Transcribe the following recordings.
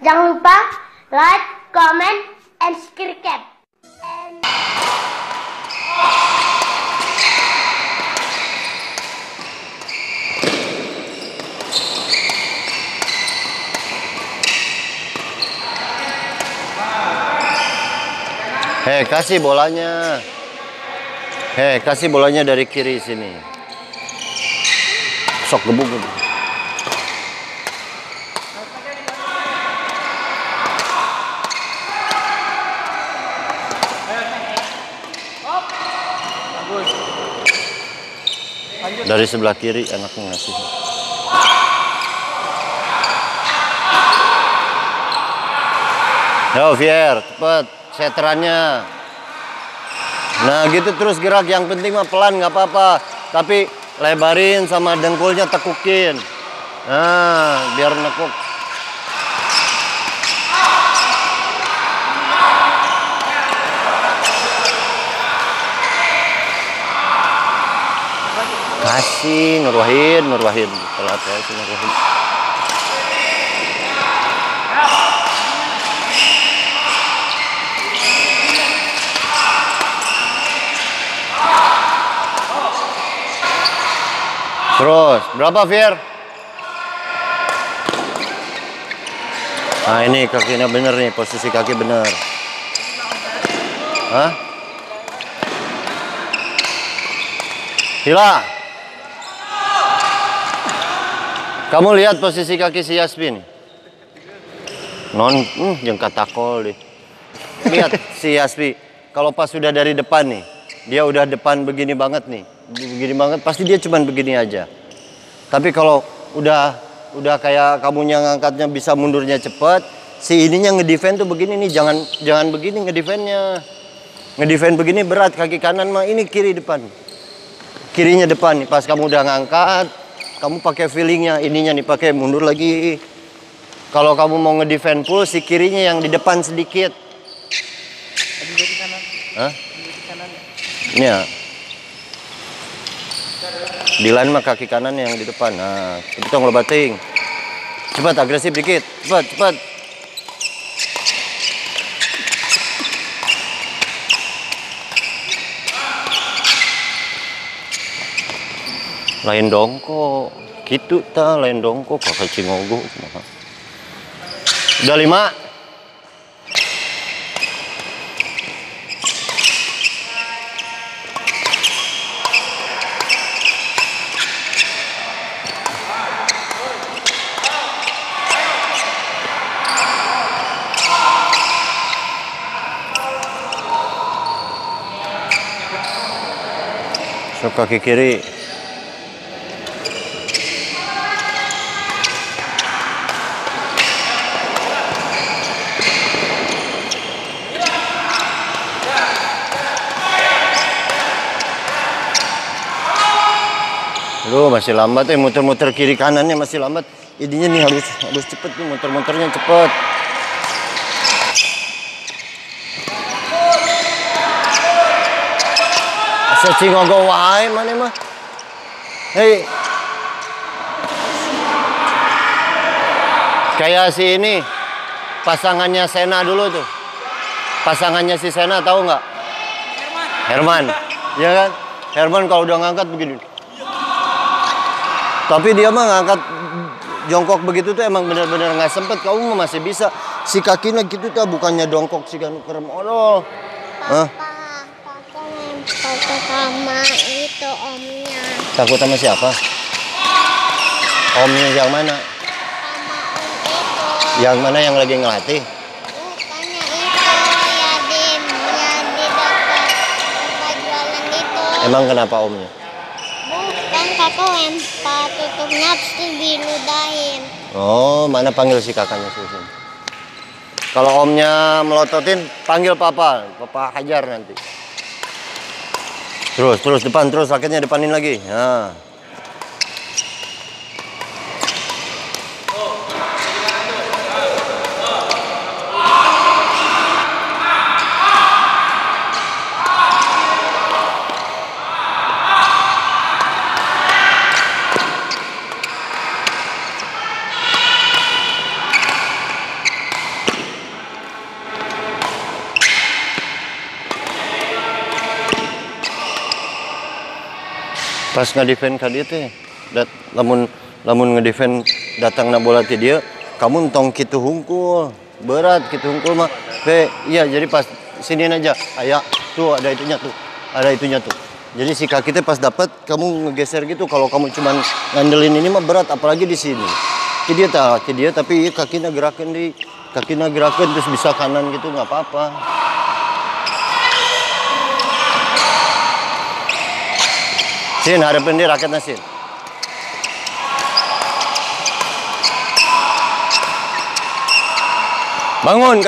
Jangan lupa like, comment, and subscribe. Hei, kasih bolanya. Hei, kasih bolanya dari kiri sini. Sok gebuk. Dari sebelah kiri anaknya ngasih. Yo, Fier, cepet. Seterannya. Nah gitu terus gerak, yang penting mah pelan nggak apa-apa, tapi lebarin sama dengkulnya tekukin. Nah biar nekuk. Kasih nurwahin telat ya sih nurwahin. Terus, berapa Fir? Nah ini kakinya bener nih, posisi kaki bener. Hah? Hila. Kamu lihat posisi kaki si Yaspi nih. Yang katakol deh. Lihat si Yaspi, kalau pas sudah dari depan nih, dia udah depan begini banget nih. Begini banget, pasti dia cuman begini aja. Tapi kalau udah kayak kamunya ngangkatnya bisa mundurnya cepet, si ininya ngedefend tuh begini nih, jangan begini ngedefendnya. Ngedefend begini berat, kaki kanan mah ini kiri depan. Kirinya depan nih, pas kamu udah ngangkat, kamu pakai feelingnya, ininya nih pakai mundur lagi. Kalau kamu mau ngedefend full, si kirinya yang di depan sedikit. Di kanan. Hah? Di kanan. Iya. Di lain mah kaki kanan yang di depan. Nah, itu tong lo bating. Cepat, agresif dikit. Cepat. Lain dongko. Gitu ta, lain dongko. Kakak cingogo. Udah 5. So, kaki kiri. Aduh, masih lambat muter-muter kiri kanannya masih lambat. Jadinya nih harus cepet nih, muter-muternya cepet. Cingogo wae mana mah. Hei. Kayak si ini pasangannya Sena dulu tuh. Pasangannya si Sena tahu nggak? Herman. Iya kan? Herman kalau udah ngangkat begini. Tapi dia mah ngangkat jongkok begitu tuh emang bener-bener nggak sempet. Kamu masih bisa. Si kakinya gitu tuh bukannya dongkok si kan kerem odol. Hah? Takut sama itu omnya. Takut sama siapa? Omnya yang mana? Sama om itu. Yang mana yang lagi ngelatih? Bukannya itu Yadim yang di dekat tempat jualan itu. Emang kenapa omnya? Bukan, kakak lempar tutupnya pasti diludahin. Oh, mana panggil si kakaknya Susun. Kalau omnya melototin, panggil papa. Papa hajar nanti. Terus depan, terus raketnya depanin lagi. Nah. Pas ngedefend ka dia teh, lamun ngedefend datang na bola ti dia, kamu entong kitu hungkul, berat kitu hungkul mah. Iya jadi pas siniin aja, aya tuh ada itunya tuh, ada itunya tuh. Jadi si kaki teh pas dapat kamu ngegeser gitu. Kalau kamu cuman ngandelin ini mah berat, apalagi di sini. Ki dia tapi kakinya gerakan terus bisa kanan gitu nggak apa-apa. Sin, hadapin dia raketnya Sin. Bangun,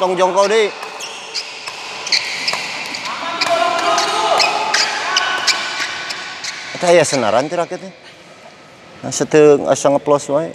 tong jongkok deh. Eta aya senaran ti raketnya. Asa teu asa ngeplos wae.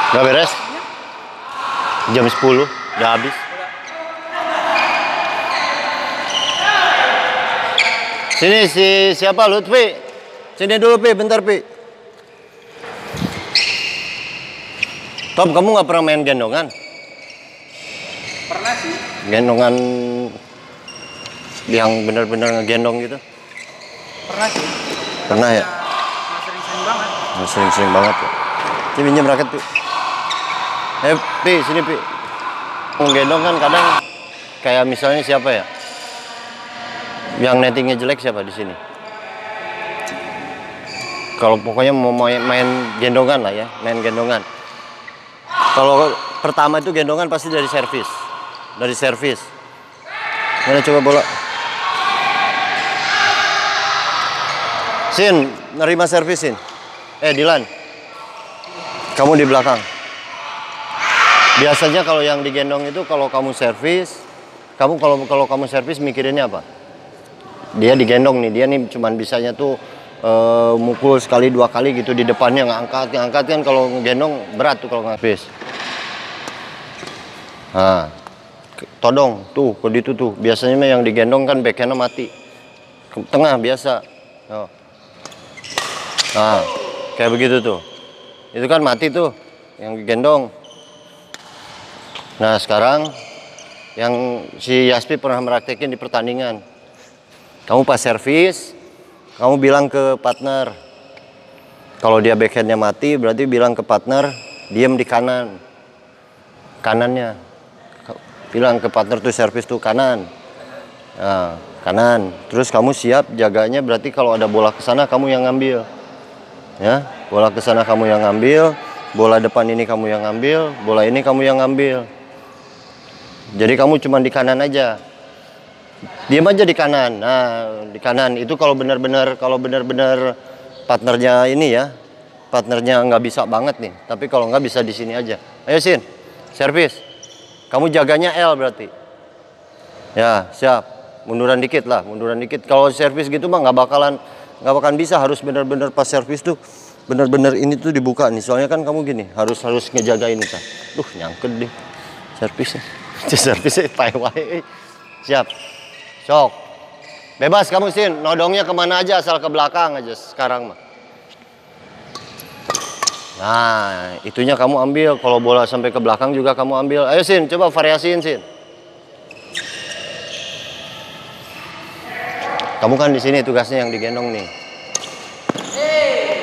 Udah beres? Jam 10, udah habis. Sini siapa Lutfi? Sini dulu Pi, bentar Pi. Tom, kamu nggak pernah main gendongan? Pernah sih. Gendongan yang benar-benar ngegendong gitu? Pernah sih. Pernah ya? Sering-sering banget. Sering-sering banget ya. Sini pinjam raket Pi. Pi, sini Pi. Menggendong kan kadang kayak misalnya siapa ya? Yang nettingnya jelek siapa di sini? Kalau pokoknya mau main gendongan lah ya, main gendongan. Kalau pertama itu gendongan pasti dari servis. Dari servis. Mana coba bola? Sin, nerima servis Sin. Dilan. Kamu di belakang. Biasanya kalau yang digendong itu kalau kamu servis, kalau kamu servis mikirinnya apa? Dia digendong nih, dia nih cuman bisanya tuh mukul sekali 2 kali gitu di depannya ngangkat kan kalau ngegendong berat tuh kalau servis. Nah, todong tuh kode itu tuh biasanya yang digendong kan backhandnya mati, ke tengah biasa. Oh. Nah, kayak begitu tuh, itu kan mati tuh yang digendong. Nah sekarang yang si Yaspi pernah meraktekin di pertandingan. Kamu pas servis, kamu bilang ke partner. Kalau dia backhandnya mati, berarti bilang ke partner, diem di kanan. Kanannya. Bilang ke partner tuh servis tuh kanan. Nah, kanan. Terus kamu siap jaganya, berarti kalau ada bola ke sana kamu yang ngambil. Ya, bola ke sana kamu yang ngambil, bola depan ini kamu yang ngambil, bola ini kamu yang ngambil. Jadi kamu cuma di kanan aja, diam aja di kanan. Nah di kanan itu kalau benar-benar partnernya ini ya, partnernya nggak bisa banget nih. Tapi kalau nggak bisa di sini aja. Ayo Sin, servis. Kamu jaganya L berarti. Ya siap. Munduran dikit lah, munduran dikit. Kalau servis gitu mah nggak bakalan bisa. Harus benar-benar pas servis tuh benar-benar ini tuh dibuka nih. Soalnya kan kamu gini, harus ngejaga ini kan. Nyangkut deh servisnya. Servisnya wae. Siap. Sok. Bebas kamu Sin, nodongnya kemana aja asal ke belakang aja sekarang mah. Nah, itunya kamu ambil. Kalau bola sampai ke belakang juga kamu ambil. Ayo Sin, coba variasiin Sin. Kamu kan di sini tugasnya yang digendong nih.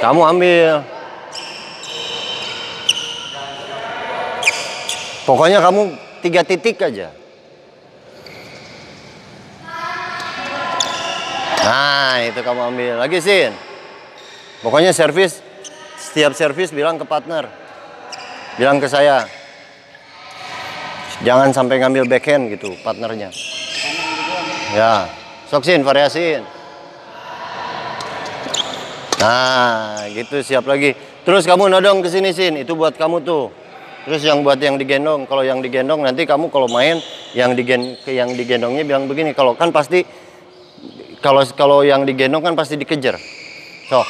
Kamu ambil. Pokoknya kamu 3 titik aja. Nah, itu kamu ambil. Lagi Sin. Pokoknya servis, setiap servis bilang ke partner. Bilang ke saya. Jangan sampai ngambil backhand gitu partnernya. Ya, sok Sin, variasiin. Nah, gitu siap lagi. Terus kamu nodong ke sini Sin, itu buat kamu tuh. Terus yang buat yang digendong, kalau yang digendong nanti kamu kalau main yang digendongnya bilang begini, kalau kan pasti kalau yang digendong kan pasti dikejar. So.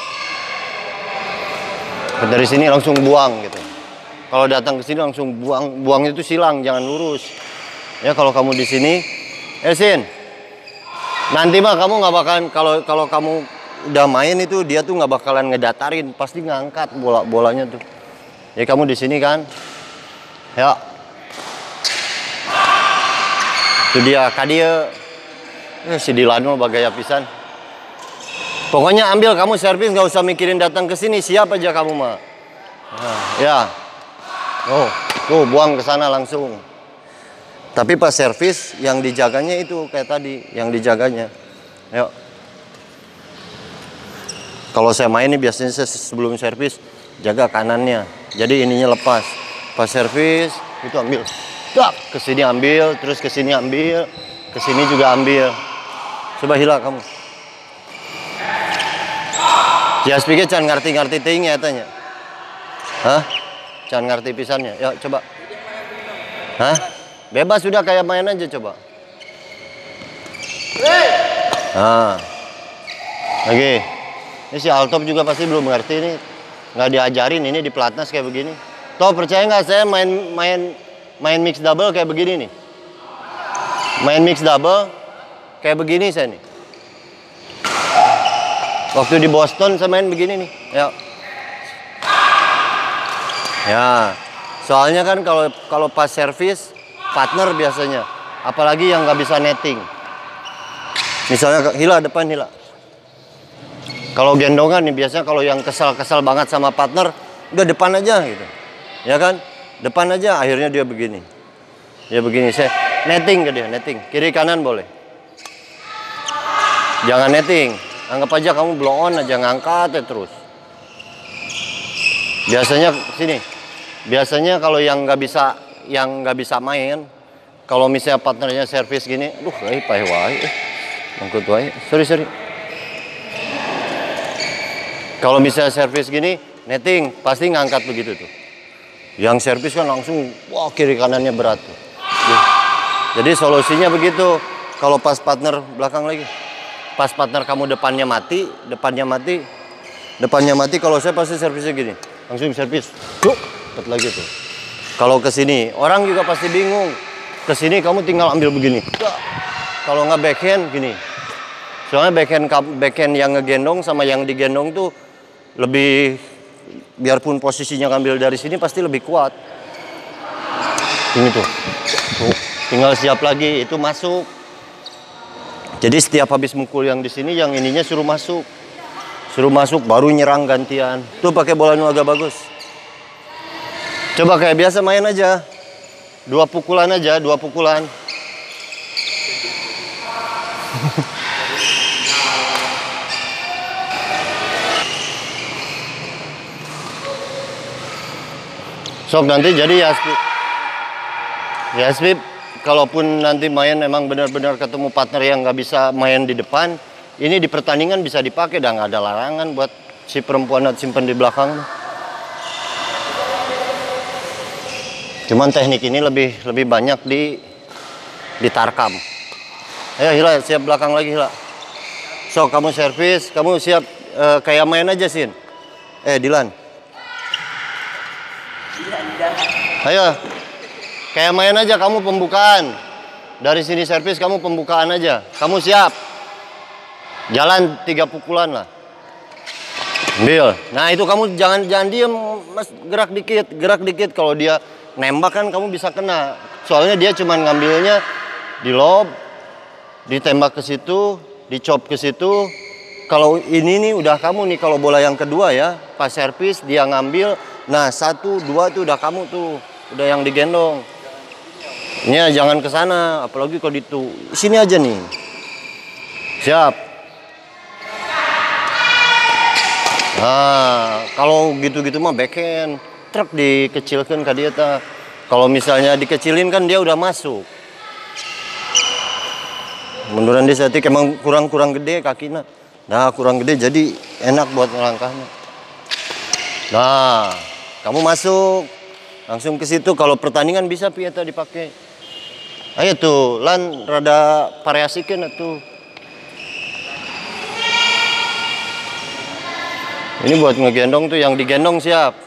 Dari sini langsung buang gitu. Kalau datang ke sini langsung buangnya itu silang, jangan lurus. Ya kalau kamu di sini, Sin, nanti mah kamu nggak bakalan kalau kamu udah main itu dia tuh nggak bakalan ngedatarin, pasti ngangkat bolanya tuh. Ya kamu di sini kan, ya. Itu dia kadia, si Dilan mah bagaya pisan. Pokoknya ambil kamu servis, nggak usah mikirin datang ke sini, siap aja kamu mah. Nah, ya. Oh, tuh buang ke sana langsung. Tapi pas servis yang dijaganya itu kayak tadi, yang dijaganya. Yuk. Kalau saya main ini biasanya saya sebelum servis jaga kanannya. Jadi ininya lepas. Pas servis itu ambil. Tak, ke sini ambil, terus ke sini ambil, ke sini juga ambil. Coba hilak kamu. Ya pikir can ngerti-ngerti ting ya tanya. Hah? Can ngerti pisannya. Yuk coba. Hah? Bebas sudah kayak main aja coba. Nah. Lagi. Ini si Altop juga pasti belum ngerti ini. Nggak diajarin ini di pelatnas kayak begini. Toh percaya nggak saya main mix double kayak begini nih. Main mix double kayak begini saya nih. Waktu di Boston saya main begini nih. Ya. Ya. Soalnya kan kalau pas servis partner biasanya, apalagi yang nggak bisa netting. Misalnya hila depan hila. Kalau gendongan nih biasanya kalau yang kesal banget sama partner, udah depan aja gitu. Ya kan? Depan aja akhirnya dia begini. Ya begini saya netting ke dia, netting. Kiri kanan boleh. Jangan netting. Anggap aja kamu blow on aja ngangkat ya terus. Biasanya sini. Biasanya kalau yang nggak bisa main, kalau misalnya partnernya servis gini, pahe wae. Mangkut wae. Sorry. Kalau misalnya servis gini, netting pasti ngangkat begitu tuh. Yang servis kan langsung wah kiri kanannya berat tuh. Jadi solusinya begitu. Kalau pas partner belakang lagi. Pas partner kamu depannya mati kalau saya pasti servisnya gini. Langsung servis. Tuh, dapat lagi tuh. Kalau ke sini, orang juga pasti bingung. Ke sini kamu tinggal ambil begini. Kalau nggak backhand gini. Soalnya backhand yang ngegendong sama yang digendong tuh lebih, biarpun posisinya ngambil dari sini pasti lebih kuat. Ini tuh. Tinggal siap lagi, itu masuk. Jadi setiap habis mukul yang di sini, yang ininya suruh masuk, baru nyerang gantian. Tuh pakai bola nu agak bagus. Coba kayak biasa main aja, 2 pukulan aja, 2 pukulan. Sok nanti jadi Yaspi, kalaupun nanti main emang benar-benar ketemu partner yang nggak bisa main di depan, ini di pertandingan bisa dipakai, dan nggak ada larangan buat si perempuan simpen di belakang. Cuman teknik ini lebih banyak di tarkam. Ayo Hila, siap belakang lagi Hila. Sok kamu servis, kamu siap kayak main aja Sin. Dilan. Ayo. Kayak main aja, kamu pembukaan. Dari sini servis, kamu pembukaan aja. Kamu siap. Jalan 3 pukulan lah. Ambil. Nah itu kamu jangan diem, mas, gerak dikit. Kalau dia nembak kan kamu bisa kena. Soalnya dia cuma ngambilnya di lob, ditembak ke situ, dicop ke situ. Kalau ini nih udah kamu nih, kalau bola yang kedua ya, pas servis dia ngambil. Nah 1, 2 tuh udah kamu tuh, udah yang digendong. Ini jangan ke sana, apalagi kalau itu sini aja nih. Siap. Nah, kalau gitu-gitu mah backhand, truk dikecilkan ke dia ta. Kalau misalnya dikecilin kan dia udah masuk. Menurut dia setik emang kurang gede kakinya. Nah, kurang gede jadi enak buat melangkahnya. Nah, kamu masuk langsung ke situ. Kalau pertandingan bisa pieta dipakai. Ayo tuh, lan rada variasikan tuh. Ini buat ngegendong tuh, yang digendong siap.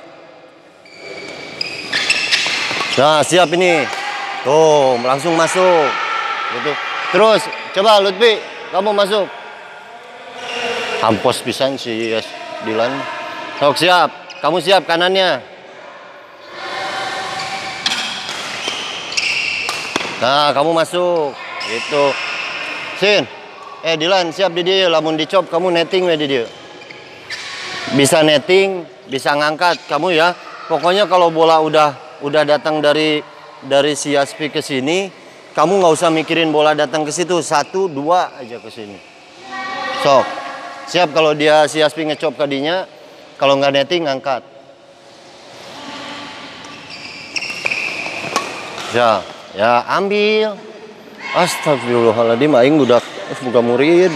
Nah, siap ini. Tuh, langsung masuk. Gitu. Terus, coba Lutfi, kamu masuk. Hampos pisan si Dilan. Sok, siap. Kamu siap kanannya. Nah, kamu masuk. Gitu. Sin. Dilan, siap di dia. Lamun dicop, kamu netting we di dia. Bisa netting, bisa ngangkat kamu ya. Pokoknya kalau bola udah datang dari si Yaspi ke sini, kamu nggak usah mikirin bola datang ke situ. 1, 2 aja ke sini. Sok. Siap kalau dia si Yaspi ngecop kadinya, kalau nggak netting ngangkat. Ya ambil. Astagfirullahaladzim, aing budak buka murid.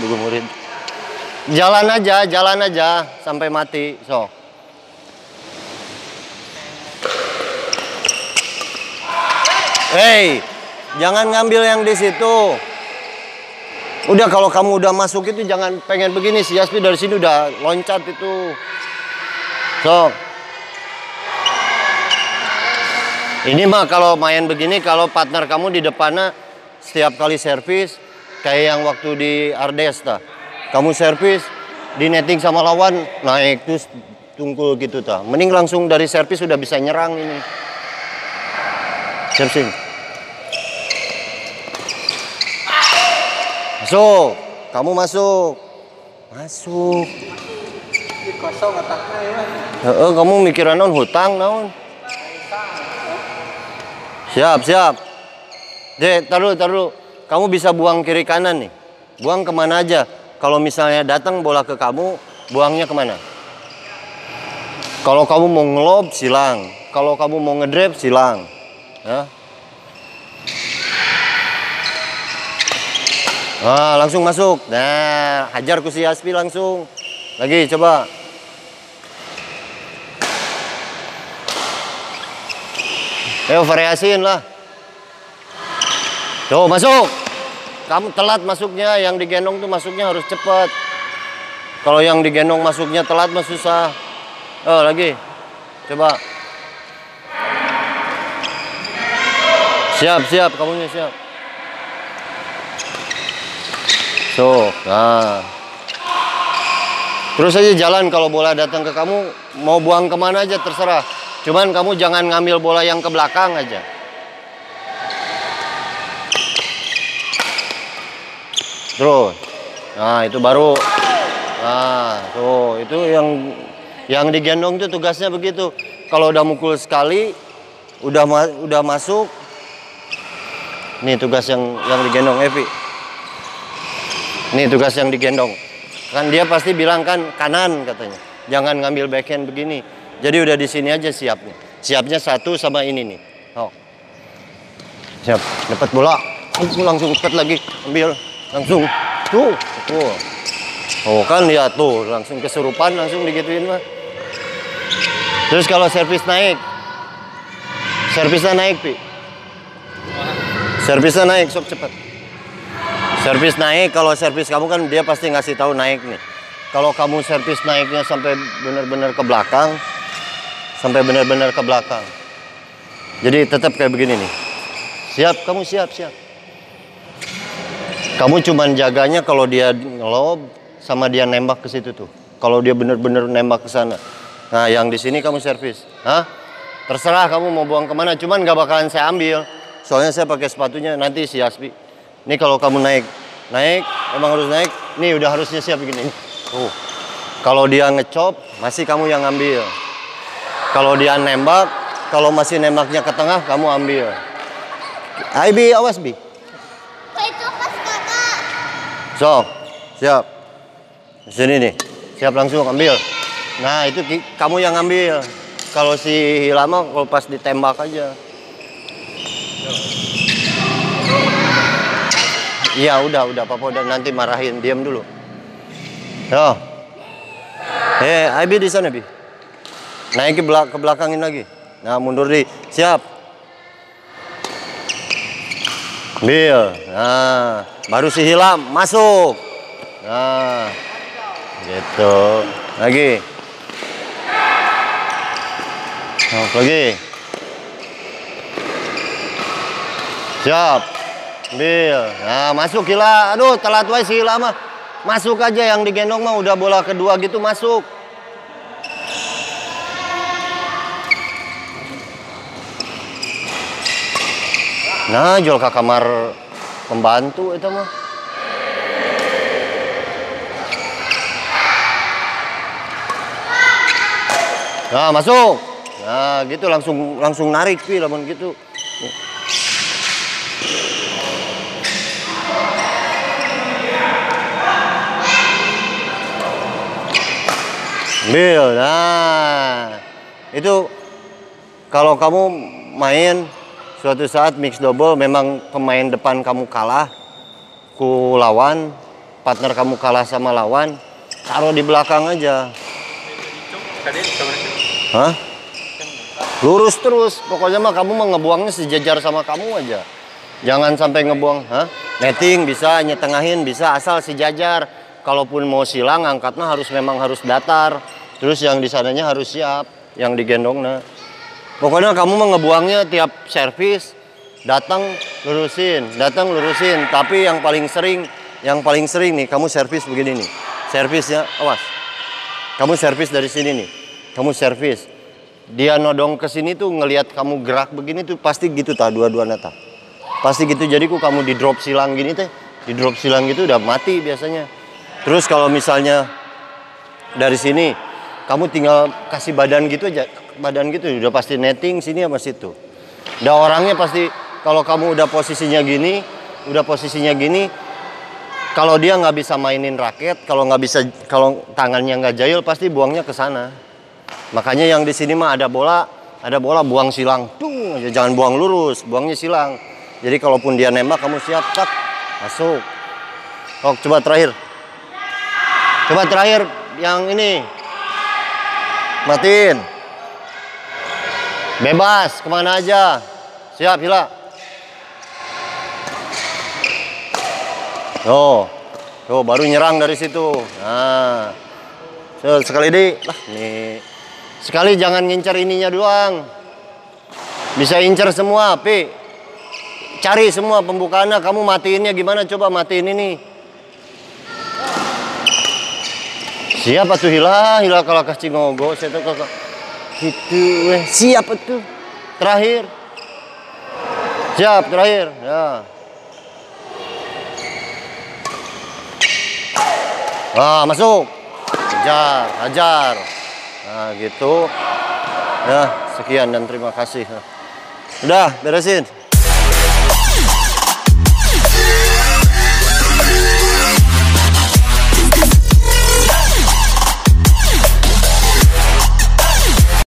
Jalan aja sampai mati. Sok. Hei, jangan ngambil yang di situ. Udah kalau kamu udah masuk itu jangan pengen begini. Si Yaspi dari sini udah loncat itu. Sok. Ini mah kalau main begini, kalau partner kamu di depannya setiap kali servis kayak yang waktu di Ardes ta. Kamu servis di netting sama lawan naik terus tungkul gitu ta. Mending langsung dari servis sudah bisa nyerang ini. Serving. Masuk. Kamu masuk. Masuk. Di kosong otaknya ya. Kamu mikiran naon hutang naon? Siap. Taruh. Kamu bisa buang kiri kanan nih. Buang kemana aja. Kalau misalnya datang bola ke kamu, buangnya kemana? Kalau kamu mau ngelob, silang. Kalau kamu mau ngedrive, silang. Ya. Nah, langsung masuk. Nah, hajar ku si Yaspi langsung. Lagi, coba. Ayo, variasiin lah. Tuh, masuk. Kamu telat masuknya, yang digendong tuh masuknya harus cepat. Kalau yang digendong masuknya telat mah susah. Lagi. Coba. Siap, kamunya siap. So, nah. Terus aja jalan kalau bola datang ke kamu, mau buang kemana aja terserah. Cuman kamu jangan ngambil bola yang ke belakang aja. Terus. Nah, itu baru. Nah, tuh, itu yang digendong tuh tugasnya begitu. Kalau udah mukul sekali, udah masuk. Nih tugas yang digendong Evi. Nih tugas yang digendong. Kan dia pasti bilang kan kanan katanya. Jangan ngambil backhand begini. Jadi udah di sini aja siapnya. Siapnya satu sama ini nih. Oh. Siap. Dapat bola. Aku langsung cepet lagi ambil. Langsung. Tuh. Oh kan lihat tuh. Langsung kesurupan. Langsung digituin mah. Terus kalau servis naik. Servisnya naik, Pi. Servisnya naik. Sok cepet. Servis naik. Kalau servis kamu kan dia pasti ngasih tahu naik nih. Kalau kamu servis naiknya sampai benar-benar ke belakang. Sampai benar-benar ke belakang. Jadi tetap kayak begini nih. Siap, kamu siap. Kamu cuman jaganya kalau dia ngelob sama dia nembak ke situ tuh. Kalau dia bener-bener nembak ke sana. Nah, yang di sini kamu servis. Hah? Terserah kamu mau buang kemana. Cuman gak bakalan saya ambil. Soalnya saya pakai sepatunya nanti si Yaspi. Ini kalau kamu naik, emang harus naik. Nih udah harusnya siap begini. Kalau dia ngecop, masih kamu yang ambil. Kalau dia nembak, kalau masih nembaknya ke tengah, kamu ambil. Bi, awas Bi. Itu pas kakak. Sok, siap. Di sini nih, siap langsung ambil. Nah itu kamu yang ambil. Kalau si Hilama, kalau pas ditembak aja. Iya udah Papa udah nanti marahin, diam dulu. Yo. Abi di sana Bi. Naik ke belakangin lagi. Nah mundur di, siap. Ambil. Nah baru si Hilam masuk. Nah gitu. Lagi. Lagi. Siap. Ambil. Nah, masuk Hila. Aduh, telat wae si Hila mah. Masuk aja, yang digendong mah udah bola kedua gitu masuk. Nah, jual ke kamar pembantu itu mah. Nah, masuk. Nah, gitu langsung narik pi lamun gitu. Ambil. Nah, itu kalau kamu main suatu saat mix double, memang pemain depan kamu kalah ku lawan, partner kamu kalah sama lawan, taruh di belakang aja. Hah? Lurus terus, pokoknya mah kamu mah ngebuangnya sejajar sama kamu aja. Jangan sampai ngebuang, hah? Netting bisa, nyetengahin bisa, asal sejajar. Kalaupun mau silang, angkatnya memang harus datar. Terus yang di sananya harus siap, yang digendongnya. Pokoknya kamu mah ngebuangnya tiap servis, datang lurusin. Tapi yang paling sering nih, kamu servis begini nih. Servisnya, awas. Kamu servis dari sini nih. Kamu servis. Dia nodong ke sini tuh ngelihat kamu gerak begini tuh pasti gitu tah dua-dua nata. Pasti gitu. Jadi kamu di drop silang gini teh, di drop silang gitu udah mati biasanya. Terus kalau misalnya dari sini kamu tinggal kasih badan gitu aja, badan gitu udah pasti netting sini sama situ. Udah orangnya pasti kalau kamu udah posisinya gini, kalau dia nggak bisa mainin raket, kalau tangannya nggak jahil pasti buangnya ke sana. Makanya yang di sini mah ada bola buang silang, tung aja, jangan buang lurus, buangnya silang. Jadi kalaupun dia nembak kamu siap, tak masuk. Oh, coba terakhir yang ini, matiin, bebas kemana aja, siap Hila. Oh, baru nyerang dari situ. Nah, sekali deh, lah nih. Sekali jangan ngincer ininya doang. Bisa incer semua, Pi. Cari semua pembukaannya, kamu matiinnya gimana? Coba matiin ini. Siapa tuh Hila kalau kasih ngogo, saya tuh kakak. Gitu, siapa tuh? Terakhir. Siap, terakhir. Ya. Wah, masuk. Hajar. Nah, gitu. Ya, sekian dan terima kasih. Udah, beresin.